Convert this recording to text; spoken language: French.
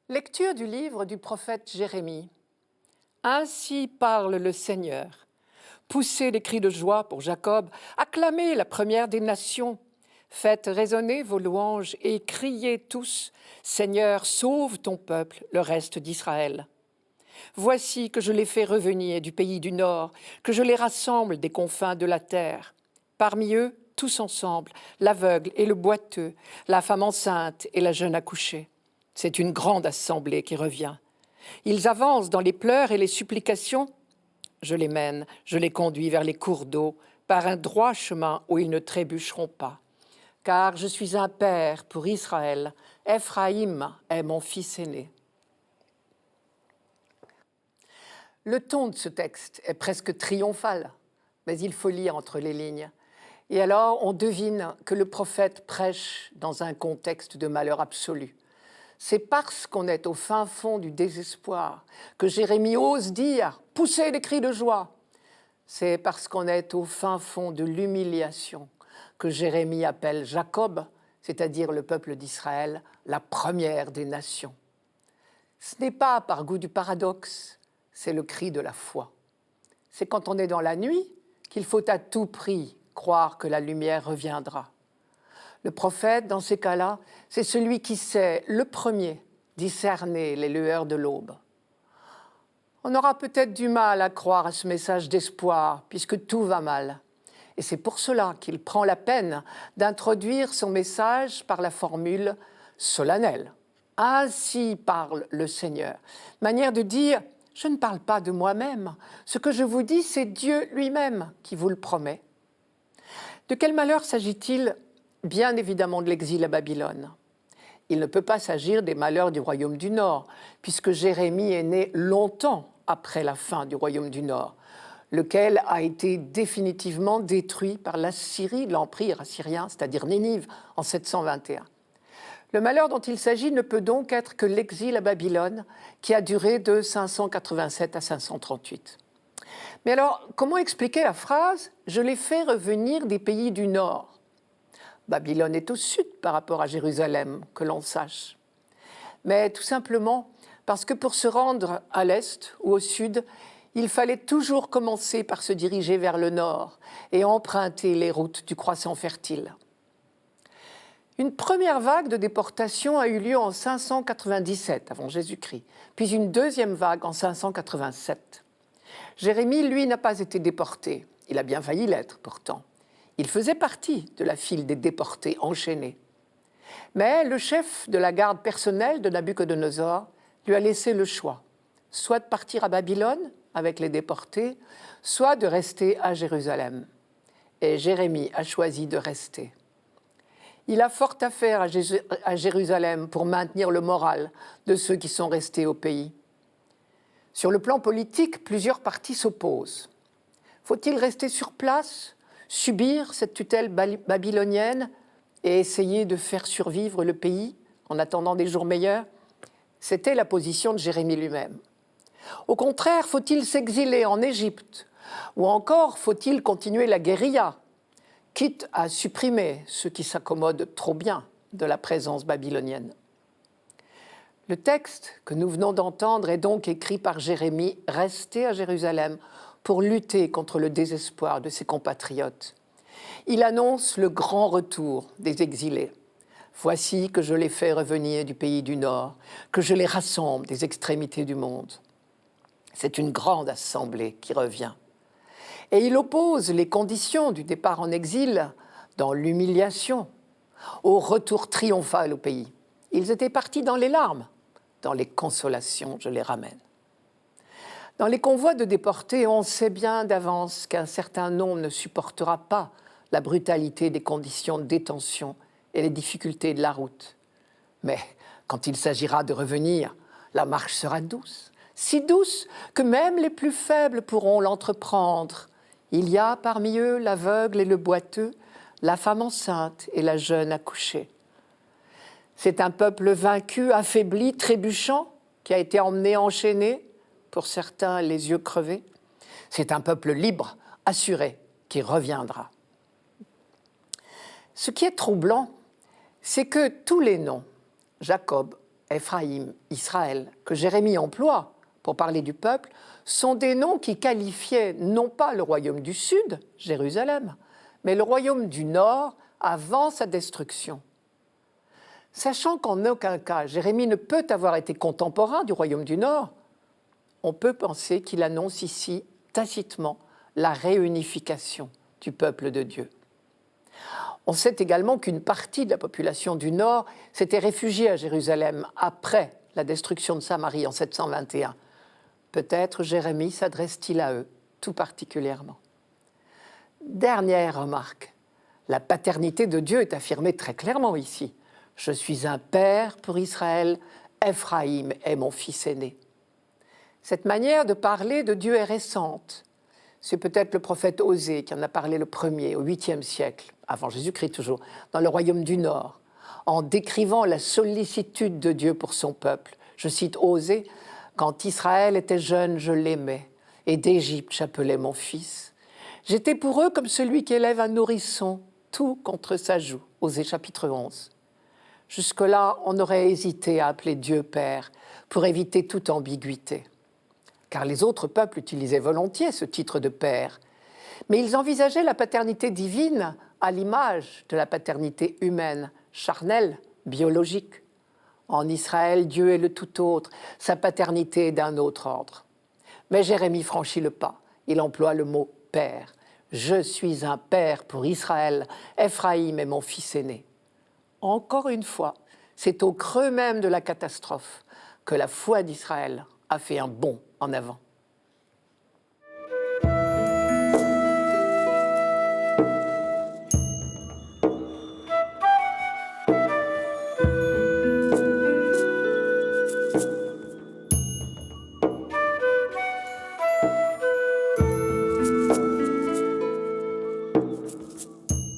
Lecture du livre du prophète Jérémie. Ainsi parle le Seigneur. Poussez des cris de joie pour Jacob, acclamez la première des nations. Faites résonner vos louanges et criez tous, Seigneur, sauve ton peuple, le reste d'Israël. Voici que je les fais revenir du pays du Nord, que je les rassemble des confins de la terre. Parmi eux, tous ensemble, l'aveugle et le boiteux, la femme enceinte et la jeune accouchée. C'est une grande assemblée qui revient. Ils avancent dans les pleurs et les supplications. Je les mène, je les conduis vers les cours d'eau, par un droit chemin où ils ne trébucheront pas. Car je suis un père pour Israël, Ephraïm est mon fils aîné. Le ton de ce texte est presque triomphal, mais il faut lire entre les lignes. Et alors, on devine que le prophète prêche dans un contexte de malheur absolu. C'est parce qu'on est au fin fond du désespoir que Jérémie ose dire « poussez des cris de joie ». C'est parce qu'on est au fin fond de l'humiliation que Jérémie appelle Jacob, c'est-à-dire le peuple d'Israël, la première des nations. Ce n'est pas par goût du paradoxe, c'est le cri de la foi. C'est quand on est dans la nuit qu'il faut à tout prix croire que la lumière reviendra. Le prophète, dans ces cas-là, c'est celui qui sait, le premier, discerner les lueurs de l'aube. On aura peut-être du mal à croire à ce message d'espoir, puisque tout va mal. Et c'est pour cela qu'il prend la peine d'introduire son message par la formule solennelle. Ainsi parle le Seigneur. Manière de dire, je ne parle pas de moi-même. Ce que je vous dis, c'est Dieu lui-même qui vous le promet. De quel malheur s'agit-il ? Bien évidemment de l'exil à Babylone. Il ne peut pas s'agir des malheurs du royaume du Nord, puisque Jérémie est né longtemps après la fin du royaume du Nord, lequel a été définitivement détruit par l'Assyrie, l'empire assyrien, c'est-à-dire Ninive, en 721. Le malheur dont il s'agit ne peut donc être que l'exil à Babylone, qui a duré de 587 à 538. Mais alors, comment expliquer la phrase « Je les fais revenir des pays du Nord » ? Babylone est au sud par rapport à Jérusalem, que l'on sache. Mais tout simplement parce que pour se rendre à l'est ou au sud, il fallait toujours commencer par se diriger vers le nord et emprunter les routes du croissant fertile. Une première vague de déportation a eu lieu en 597 avant Jésus-Christ, puis une deuxième vague en 587. Jérémie, lui, n'a pas été déporté. Il a bien failli l'être, pourtant. Il faisait partie de la file des déportés enchaînés. Mais le chef de la garde personnelle de Nabuchodonosor lui a laissé le choix, soit de partir à Babylone avec les déportés, soit de rester à Jérusalem. Et Jérémie a choisi de rester. Il a fort à faire à Jérusalem pour maintenir le moral de ceux qui sont restés au pays. Sur le plan politique, plusieurs partis s'opposent. Faut-il rester sur place, subir cette tutelle babylonienne et essayer de faire survivre le pays en attendant des jours meilleurs? C'était la position de Jérémie lui-même. Au contraire, faut-il s'exiler en Égypte? Ou encore, faut-il continuer la guérilla, quitte à supprimer ceux qui s'accommodent trop bien de la présence babylonienne? Le texte que nous venons d'entendre est donc écrit par Jérémie, resté à Jérusalem, pour lutter contre le désespoir de ses compatriotes. Il annonce le grand retour des exilés. Voici que je les fais revenir du pays du Nord, que je les rassemble des extrémités du monde. C'est une grande assemblée qui revient. Et il oppose les conditions du départ en exil, dans l'humiliation, au retour triomphal au pays. Ils étaient partis dans les larmes, dans les consolations, je les ramène. Dans les convois de déportés, on sait bien d'avance qu'un certain nombre ne supportera pas la brutalité des conditions de détention et les difficultés de la route. Mais quand il s'agira de revenir, la marche sera douce, si douce que même les plus faibles pourront l'entreprendre. Il y a parmi eux l'aveugle et le boiteux, la femme enceinte et la jeune accouchée. C'est un peuple vaincu, affaibli, trébuchant, qui a été emmené enchaîné, pour certains les yeux crevés. C'est un peuple libre, assuré, qui reviendra. Ce qui est troublant, c'est que tous les noms, Jacob, Éphraïm, Israël, que Jérémie emploie pour parler du peuple, sont des noms qui qualifiaient non pas le royaume du sud, Jérusalem, mais le royaume du nord avant sa destruction. Sachant qu'en aucun cas Jérémie ne peut avoir été contemporain du royaume du nord, on peut penser qu'il annonce ici tacitement la réunification du peuple de Dieu. On sait également qu'une partie de la population du nord s'était réfugiée à Jérusalem après la destruction de Samarie en 721. Peut-être Jérémie s'adresse-t-il à eux tout particulièrement. Dernière remarque, la paternité de Dieu est affirmée très clairement ici. « Je suis un père pour Israël, Éphraïm est mon fils aîné ». Cette manière de parler de Dieu est récente. C'est peut-être le prophète Osée qui en a parlé le premier, au 8e siècle, avant Jésus-Christ toujours, dans le royaume du Nord, en décrivant la sollicitude de Dieu pour son peuple. Je cite Osée, « Quand Israël était jeune, je l'aimais, et d'Égypte j'appelais mon fils. J'étais pour eux comme celui qui élève un nourrisson, tout contre sa joue. » Osée chapitre 11. Jusque-là, on aurait hésité à appeler Dieu Père pour éviter toute ambiguïté. Car les autres peuples utilisaient volontiers ce titre de père. Mais ils envisageaient la paternité divine à l'image de la paternité humaine, charnelle, biologique. En Israël, Dieu est le tout autre, sa paternité est d'un autre ordre. Mais Jérémie franchit le pas, il emploie le mot « père ». « Je suis un père pour Israël, Éphraïm est mon fils aîné ». Encore une fois, c'est au creux même de la catastrophe que la foi d'Israël a fait un bond en avant.